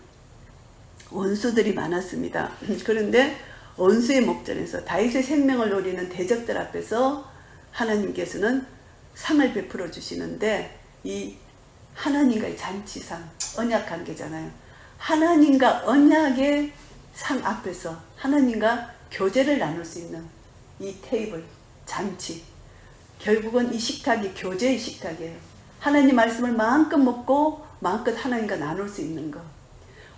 원수들이 많았습니다. 그런데 원수의 목전에서 다윗의 생명을 노리는 대적들 앞에서 하나님께서는 상을 베풀어 주시는데, 이 하나님과의 잔치상, 언약관계잖아요. 하나님과 언약의 상 앞에서 하나님과 교제를 나눌 수 있는 이 테이블, 잔치, 결국은 이 식탁이 교제의 식탁이에요. 하나님 말씀을 마음껏 먹고 마음껏 하나님과 나눌 수 있는 것.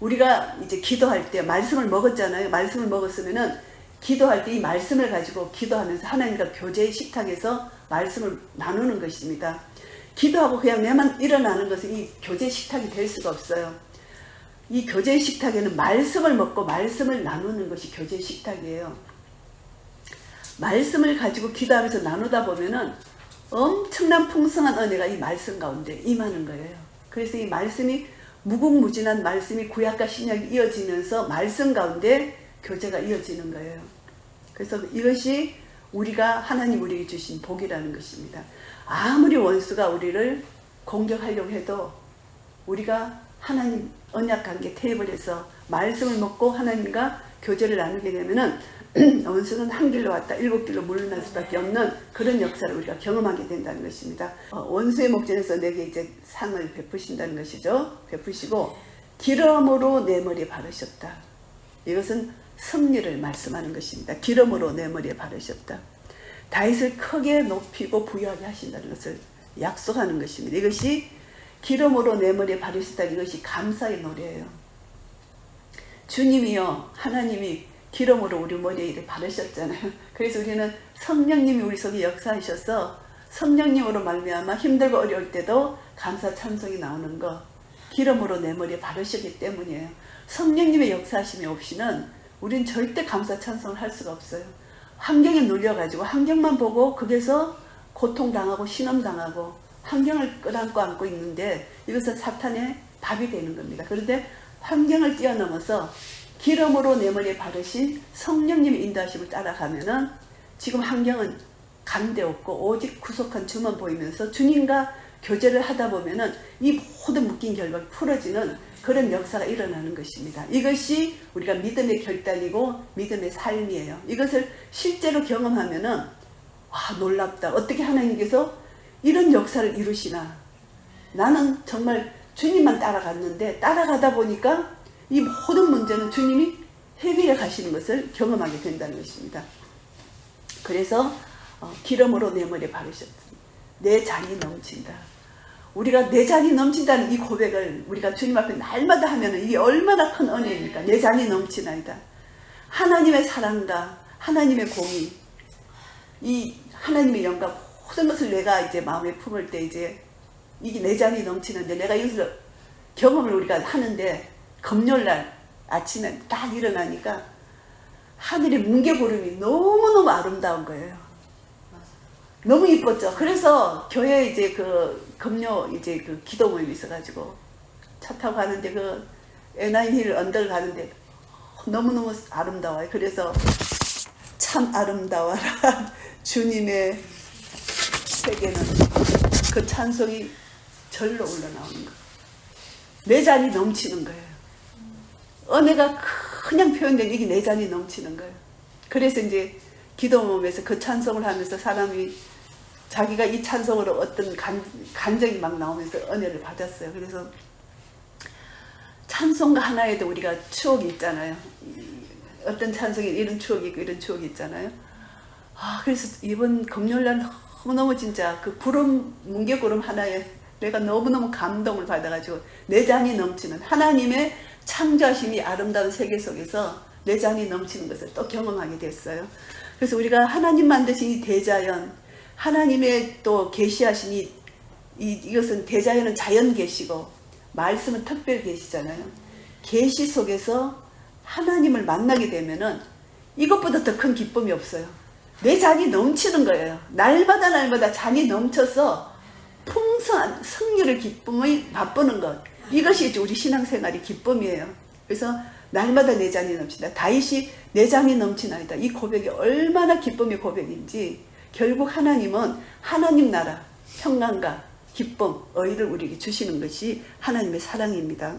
우리가 이제 기도할 때 말씀을 먹었잖아요. 말씀을 먹었으면은 기도할 때 이 말씀을 가지고 기도하면서 하나님과 교제의 식탁에서 말씀을 나누는 것입니다. 기도하고 그냥 내만 일어나는 것은 이 교제 식탁이 될 수가 없어요. 이 교제 식탁에는 말씀을 먹고 말씀을 나누는 것이 교제 식탁이에요. 말씀을 가지고 기도하면서 나누다 보면은 엄청난 풍성한 은혜가 이 말씀 가운데 임하는 거예요. 그래서 이 말씀이 무궁무진한 말씀이 구약과 신약이 이어지면서 말씀 가운데 교제가 이어지는 거예요. 그래서 이것이 우리가 하나님 우리에게 주신 복이라는 것입니다. 아무리 원수가 우리를 공격하려고 해도 우리가 하나님 언약관계 테이블에서 말씀을 먹고 하나님과 교제를 나누게 되면은 원수는 한 길로 왔다 7길로 물러날 수밖에 없는 그런 역사를 우리가 경험하게 된다는 것입니다. 원수의 목전에서 내게 이제 상을 베푸신다는 것이죠. 베푸시고 기름으로 내 머리에 바르셨다. 이것은 승리를 말씀하는 것입니다. 기름으로 내 머리에 바르셨다. 다윗을 크게 높이고 부유하게 하신다는 것을 약속하는 것입니다. 이것이 기름으로 내 머리에 바르셨다. 이것이 감사의 노래예요. 주님이요, 하나님이 기름으로 우리 머리에 이를 바르셨잖아요. 그래서 우리는 성령님이 우리 속에 역사하셔서 성령님으로 말미암아 힘들고 어려울 때도 감사 찬송이 나오는 거, 기름으로 내 머리에 바르셨기 때문이에요. 성령님의 역사하심이 없이는 우린 절대 감사 찬송을 할 수가 없어요. 환경에 눌려가지고 환경만 보고 거기서 고통당하고 신음당하고 환경을 끌어안고 안고 있는데 이것은 사탄의 답이 되는 겁니다. 그런데 환경을 뛰어넘어서 기름으로 내 머리에 바르신 성령님의 인도하심을 따라가면은 지금 환경은 간데 없고 오직 구속한 주만 보이면서 주님과 교제를 하다 보면은 이 모든 묶인 결박이 풀어지는 그런 역사가 일어나는 것입니다. 이것이 우리가 믿음의 결단이고 믿음의 삶이에요. 이것을 실제로 경험하면은 놀랍다. 어떻게 하나님께서 이런 역사를 이루시나. 나는 정말 주님만 따라갔는데 따라가다 보니까 이 모든 문제는 주님이 해결해 가시는 것을 경험하게 된다는 것입니다. 그래서 기름으로 내 머리에 바르셨습니다. 내 잔이 넘친다. 우리가 내 잔이 넘친다는 이 고백을 우리가 주님 앞에 날마다 하면 이게 얼마나 큰 은혜입니까? 내 잔이 넘치나이다. 하나님의 사랑과 하나님의 공의, 이 하나님의 영광 모든 것을 내가 이제 마음에 품을 때 이제 이게 내 잔이 넘치는데 내가 이것을 경험을 우리가 하는데 금요일날 아침에 딱 일어나니까 하늘의 뭉게구름이 너무너무 아름다운 거예요. 너무 이뻤죠. 그래서 교회 이제 금요 이제 기도 모임이 있어가지고 차 타고 가는데 N9힐 언덕을 가는데 너무너무 아름다워요. 그래서 참 아름다워라 주님의 세계는 그 찬송이 절로 올라나오는 거예요. 내 잔이 넘치는 거예요. 은혜가 그냥 표현된 이게 내 잔이 넘치는 거예요. 그래서 이제 기도 모임에서 그 찬송을 하면서 사람이 자기가 이 찬송으로 어떤 감정이 막 나오면서 은혜를 받았어요. 그래서 찬송가 하나에도 우리가 추억이 있잖아요. 어떤 찬송에 이런 추억이 있고 이런 추억이 있잖아요. 그래서 이번 금요일날 너무너무 진짜 그 뭉게구름 하나에 내가 너무너무 감동을 받아가지고 내 잔이 넘치는 하나님의 창조하심이 아름다운 세계 속에서 내 잔이 넘치는 것을 또 경험하게 됐어요. 그래서 우리가 하나님 만드신 이 대자연, 하나님의 또 계시하신 이것은 대자연은 자연 계시고 말씀은 특별 계시잖아요. 계시 속에서 하나님을 만나게 되면은 이것보다 더 큰 기쁨이 없어요. 내 잔이 넘치는 거예요. 날마다 잔이 넘쳐서 풍성한 승리를 기쁨을 맛보는 것. 이것이 우리 신앙생활의 기쁨이에요. 그래서 날마다 내 잔이 넘친다. 다윗이 내 잔이 넘치나이다. 이 고백이 얼마나 기쁨의 고백인지 결국 하나님은 하나님 나라, 평강과 기쁨, 의를 우리에게 주시는 것이 하나님의 사랑입니다.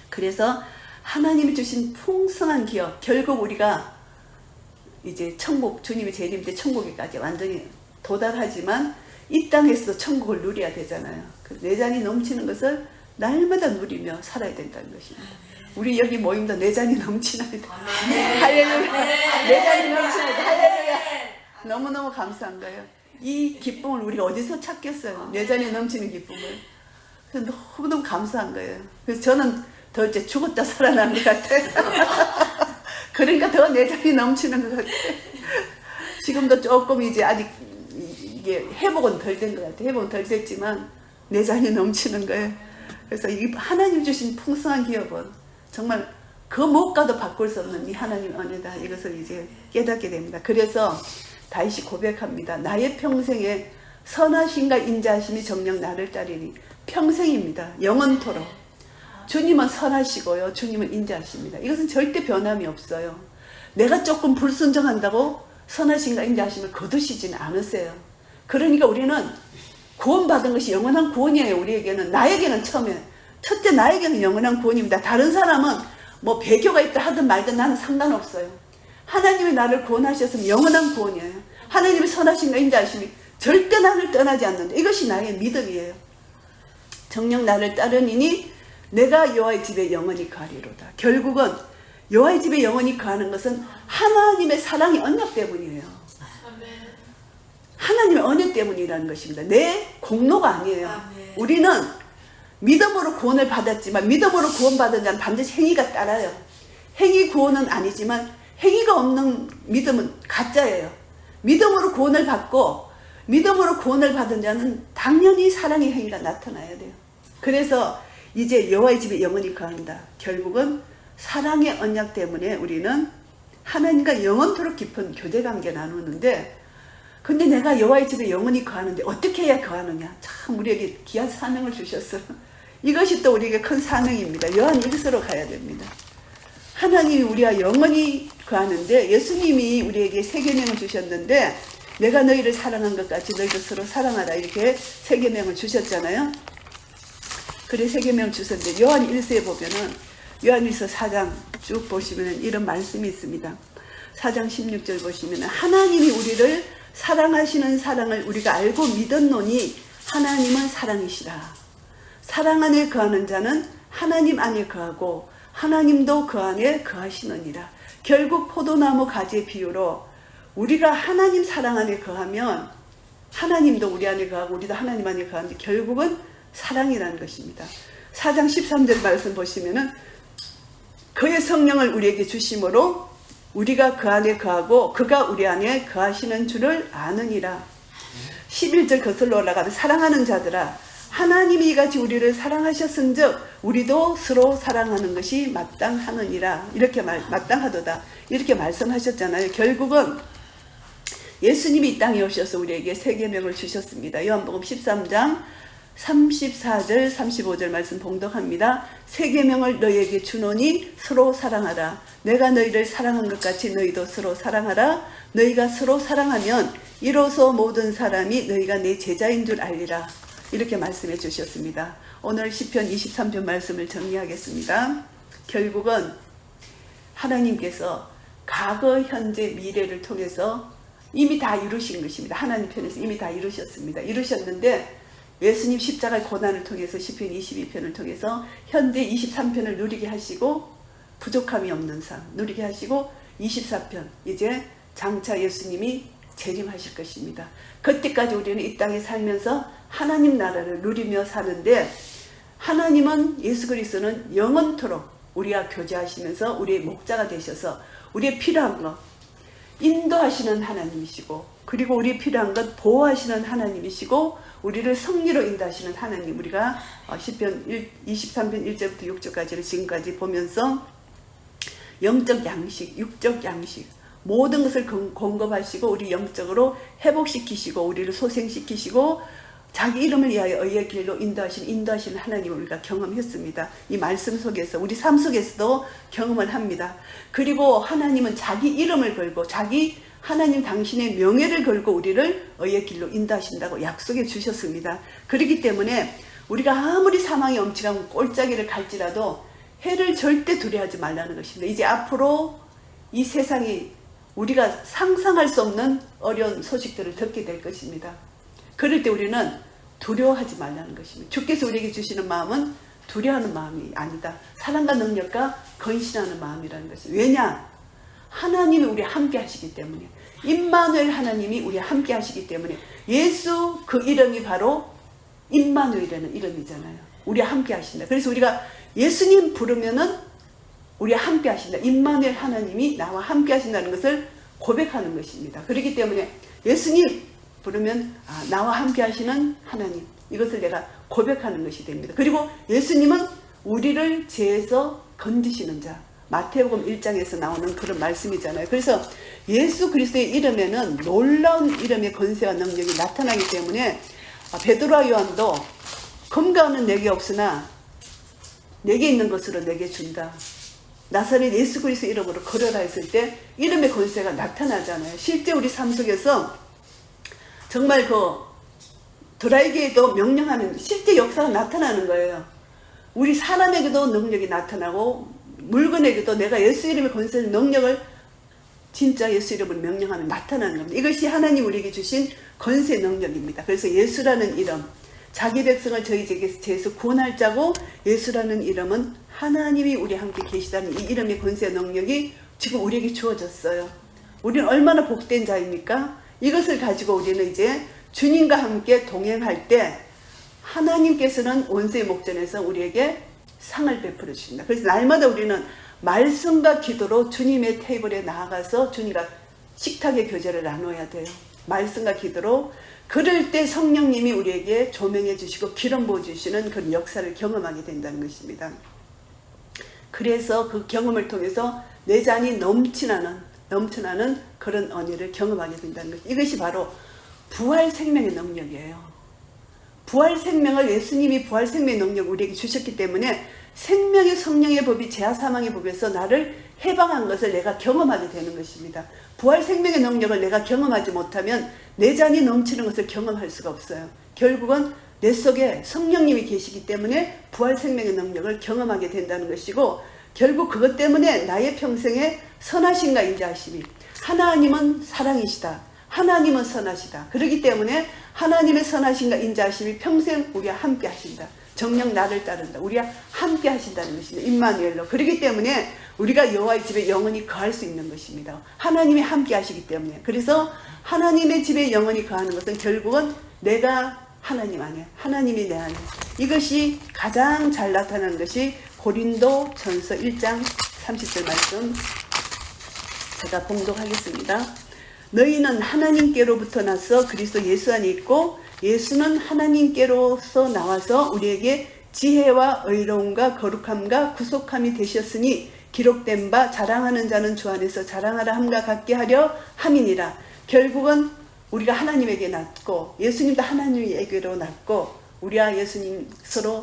그래서 하나님이 주신 풍성한 기업, 결국 우리가 이제 천국, 주님이 재림 때 천국에까지 완전히 도달하지만 이 땅에서도 천국을 누려야 되잖아요. 내 잔이 넘치는 것을 날마다 누리며 살아야 된다는 것입니다. 우리 여기 모임도 내 잔이 넘치나이다. 할렐루야. 내 잔이 넘치나이다. 할렐루야. 너무너무 감사한 거예요. 이 기쁨을 우리가 어디서 찾겠어요? 내 잔이 넘치는 기쁨을. 그래서 너무너무 감사한 거예요. 그래서 저는 더 이제 죽었다 살아난 것 같아요. 그러니까 더 내 잔이 넘치는 것 같아요. 지금도 조금 이제 아직 이게 회복은 덜 된 것 같아요. 회복은 덜 됐지만 내 잔이 넘치는 거예요. 그래서 이 하나님 주신 풍성한 기업은 정말 그 무엇과도 바꿀 수 없는 이 하나님의 은혜다. 이것을 이제 깨닫게 됩니다. 그래서 다윗이 고백합니다. 나의 평생에 선하심과 인자하심이 정녕 나를 따르니. 평생입니다. 영원토록. 주님은 선하시고요. 주님은 인자하십니다. 이것은 절대 변함이 없어요. 내가 조금 불순종한다고 선하심과 인자하심을 거두시지는 않으세요. 그러니까 우리는 구원받은 것이 영원한 구원이에요. 우리에게는. 나에게는 처음에. 첫째 나에게는 영원한 구원입니다. 다른 사람은 뭐 배교가 있다 하든 말든 나는 상관없어요. 하나님이 나를 구원하셨으면 영원한 구원이에요. 하나님의 선하심과 인자하심이 절대 나를 떠나지 않는다. 이것이 나의 믿음이에요. 정녕 나를 따르니니 내가 여호와의 집에 영원히 거하리로다. 결국은 여호와의 집에 영원히 거하는 것은 하나님의 사랑의 언약 때문이에요. 하나님의 언약 때문이라는 것입니다. 내 공로가 아니에요. 우리는 믿음으로 구원을 받았지만 믿음으로 구원받은 자는 반드시 행위가 따라요. 행위 구원은 아니지만 행위가 없는 믿음은 가짜예요. 믿음으로 구원을 받고 믿음으로 구원을 받은 자는 당연히 사랑의 행위가 나타나야 돼요. 그래서 이제 여호와의 집에 영원히 거한다. 결국은 사랑의 언약 때문에 우리는 하나님과 영원토록 깊은 교제관계 나누는데, 근데 내가 여호와의 집에 영원히 거하는데 어떻게 해야 거하느냐. 참 우리에게 귀한 사명을 주셨어요. 이것이 또 우리에게 큰 사명입니다. 요한 1서로 가야 됩니다. 하나님이 우리와 영원히 거하는데 예수님이 우리에게 세 계명을 주셨는데, 내가 너희를 사랑한 것 같이 너희도 서로 사랑하라, 이렇게 세 계명을 주셨잖아요. 그래 세 계명을 주셨는데 요한 1서에 보면은, 요한 1서 4장 쭉 보시면 이런 말씀이 있습니다. 4장 16절 보시면 하나님이 우리를 사랑하시는 사랑을 우리가 알고 믿었노니 하나님은 사랑이시라. 사랑 안에 거하는 자는 하나님 안에 거하고 하나님도 그 안에 거하시느니라. 결국 포도나무 가지의 비유로 우리가 하나님 사랑 안에 거하면 하나님도 우리 안에 거하고 우리도 하나님 안에 거하는데 결국은 사랑이라는 것입니다. 4장 13절 말씀 보시면은 그의 성령을 우리에게 주심으로 우리가 그 안에 거하고 그가 우리 안에 거하시는 줄을 아느니라. 11절 거슬러 올라가면 사랑하는 자들아 하나님이 이같이 우리를 사랑하셨은즉 우리도 서로 사랑하는 것이 마땅하느니라. 이렇게 마땅하도다 이렇게 말씀하셨잖아요. 결국은 예수님이 이 땅에 오셔서 우리에게 세 계명을 주셨습니다. 요한복음 13장 34절 35절 말씀 봉독합니다. 세 계명을 너희에게 주노니 서로 사랑하라. 내가 너희를 사랑한 것 같이 너희도 서로 사랑하라. 너희가 서로 사랑하면 이로써 모든 사람이 너희가 내 제자인 줄 알리라. 이렇게 말씀해 주셨습니다. 오늘 시편 23편 말씀을 정리하겠습니다. 결국은 하나님께서 과거, 현재, 미래를 통해서 이미 다 이루신 것입니다. 하나님 편에서 이미 다 이루셨습니다. 이루셨는데 예수님 십자가의 고난을 통해서 시편 22편을 통해서 현재 23편을 누리게 하시고 부족함이 없는 삶 누리게 하시고 24편 이제 장차 예수님이 재림하실 것입니다. 그때까지 우리는 이 땅에 살면서 하나님 나라를 누리며 사는데 하나님은 예수 그리스도는 영원토록 우리와 교제하시면서 우리의 목자가 되셔서 우리의 필요한 것 인도하시는 하나님이시고 그리고 우리의 필요한 것 보호하시는 하나님이시고 우리를 승리로 인도하시는 하나님. 우리가 시편 23편 1절부터 6절까지를 지금까지 보면서 영적 양식, 육적 양식 모든 것을 공급하시고 우리 영적으로 회복시키시고 우리를 소생시키시고 자기 이름을 위하여 의의 길로 인도하시는 하나님을 우리가 경험했습니다. 이 말씀 속에서 우리 삶 속에서도 경험을 합니다. 그리고 하나님은 자기 이름을 걸고 자기 하나님 당신의 명예를 걸고 우리를 의의 길로 인도하신다고 약속해 주셨습니다. 그렇기 때문에 우리가 아무리 사망의 엄청난 꼴짜기를 갈지라도 해를 절대 두려워하지 말라는 것입니다. 이제 앞으로 이 세상이 우리가 상상할 수 없는 어려운 소식들을 듣게 될 것입니다. 그럴 때 우리는 두려워하지 말라는 것입니다. 주께서 우리에게 주시는 마음은 두려워하는 마음이 아니다. 사랑과 능력과 건신하는 마음이라는 것입니다. 왜냐? 하나님이 우리와 함께 하시기 때문에 임마누엘 하나님이 우리와 함께 하시기 때문에 예수 그 이름이 바로 임마누엘이라는 이름이잖아요. 우리와 함께 하신다. 그래서 우리가 예수님 부르면은 우리와 함께 하신다. 임마누엘 하나님이 나와 함께 하신다는 것을 고백하는 것입니다. 그렇기 때문에 예수님 부르면 나와 함께 하시는 하나님 이것을 내가 고백하는 것이 됩니다. 그리고 예수님은 우리를 죄에서 건지시는 자 마태복음 1장에서 나오는 그런 말씀이잖아요. 그래서 예수 그리스도의 이름에는 놀라운 이름의 권세와 능력이 나타나기 때문에 베드로와 요한도 검과는 내게 없으나 내게 있는 것으로 내게 준다. 나사렛 예수 그리스도 이름으로 걸어라 했을 때 이름의 권세가 나타나잖아요. 실제 우리 삶 속에서 정말 드라이기에도 명령하는 실제 역사가 나타나는 거예요. 우리 사람에게도 능력이 나타나고 물건에게도 내가 예수 이름의 권세 능력을 진짜 예수 이름을 명령하면 나타나는 겁니다. 이것이 하나님 우리에게 주신 권세 능력입니다. 그래서 예수라는 이름 자기 백성을 저희 죄에서 구원할 자고 예수라는 이름은 하나님이 우리 함께 계시다는 이 이름의 권세 능력이 지금 우리에게 주어졌어요. 우리는 얼마나 복된 자입니까? 이것을 가지고 우리는 이제 주님과 함께 동행할 때 하나님께서는 원수의 목전에서 우리에게 상을 베풀어 주신다. 그래서 날마다 우리는 말씀과 기도로 주님의 테이블에 나아가서 주님과 식탁의 교제를 나눠야 돼요. 말씀과 기도로 그럴 때 성령님이 우리에게 조명해 주시고 기름 부어 주시는 그런 역사를 경험하게 된다는 것입니다. 그래서 그 경험을 통해서 내 잔이 넘쳐나는 그런 은혜를 경험하게 된다는 것. 이것이 바로 부활 생명의 능력이에요. 부활 생명을 예수님이 부활 생명의 능력을 우리에게 주셨기 때문에 생명의 성령의 법이 죄와 사망의 법에서 나를 해방한 것을 내가 경험하게 되는 것입니다. 부활 생명의 능력을 내가 경험하지 못하면 내 잔이 넘치는 것을 경험할 수가 없어요. 결국은 내 속에 성령님이 계시기 때문에 부활 생명의 능력을 경험하게 된다는 것이고, 결국 그것 때문에 나의 평생에 선하심과 인자하심이, 하나님은 사랑이시다, 하나님은 선하시다. 그렇기 때문에 하나님의 선하심과 인자하심이 평생 우리와 함께 하신다. 정녕 나를 따른다. 우리와 함께 하신다는 것입니다. 임마누엘로. 그렇기 때문에 우리가 여호와의 집에 영원히 거할 수 있는 것입니다. 하나님이 함께 하시기 때문에. 그래서 하나님의 집에 영원히 거하는 것은 결국은 내가 하나님 안에, 하나님이 내 안에. 이것이 가장 잘 나타나는 것이 고린도 전서 1장 30절 말씀 제가 봉독하겠습니다. 너희는 하나님께로부터 나서 그리스도 예수 안에 있고, 예수는 하나님께로서 나와서 우리에게 지혜와 의로움과 거룩함과 구속함이 되셨으니 기록된 바 자랑하는 자는 주 안에서 자랑하라 함과 같게 하려 함이니라. 결국은 우리가 하나님에게 낳고 예수님도 하나님에게로 낳고 우리와 예수님 서로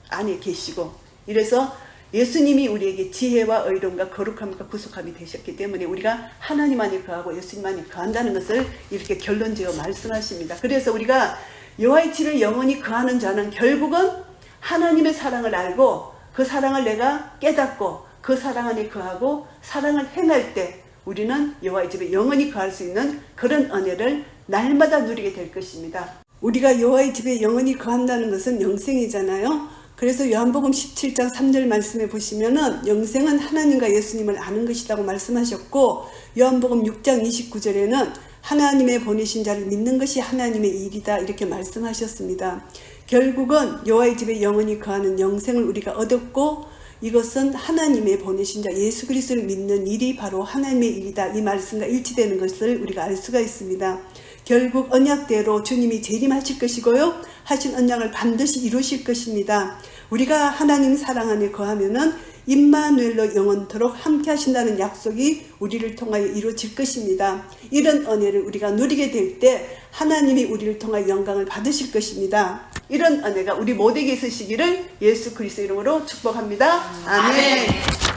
안에 계시고, 이래서 예수님이 우리에게 지혜와 의로움과 거룩함과 구속함이 되셨기 때문에 우리가 하나님 안에 거하고 예수님 안에 거한다는 것을 이렇게 결론지어 말씀하십니다. 그래서 우리가 여호와의 집에 영원히 거하는 자는 결국은 하나님의 사랑을 알고 그 사랑을 내가 깨닫고 그 사랑 안에 거하고 사랑을 행할 때 우리는 여호와의 집에 영원히 거할 수 있는 그런 은혜를 날마다 누리게 될 것입니다. 우리가 여호와의 집에 영원히 거한다는 것은 영생이잖아요. 그래서 요한복음 17장 3절 말씀에 보시면은 영생은 하나님과 예수님을 아는 것이라고 말씀하셨고, 요한복음 6장 29절에는 하나님의 보내신 자를 믿는 것이 하나님의 일이다 이렇게 말씀하셨습니다. 결국은 여호와의 집에 영원히 거하는 영생을 우리가 얻었고, 이것은 하나님의 보내신 자 예수 그리스도를 믿는 일이 바로 하나님의 일이다, 이 말씀과 일치되는 것을 우리가 알 수가 있습니다. 결국 언약대로 주님이 재림하실 것이고요, 하신 언약을 반드시 이루실 것입니다. 우리가 하나님 사랑 안에 거하면은 임마누엘로 영원토록 함께 하신다는 약속이 우리를 통하여 이루어질 것입니다. 이런 은혜를 우리가 누리게 될 때 하나님이 우리를 통하여 영광을 받으실 것입니다. 이런 은혜가 우리 모두에게 있으시기를 예수 그리스도 이름으로 축복합니다. 아멘.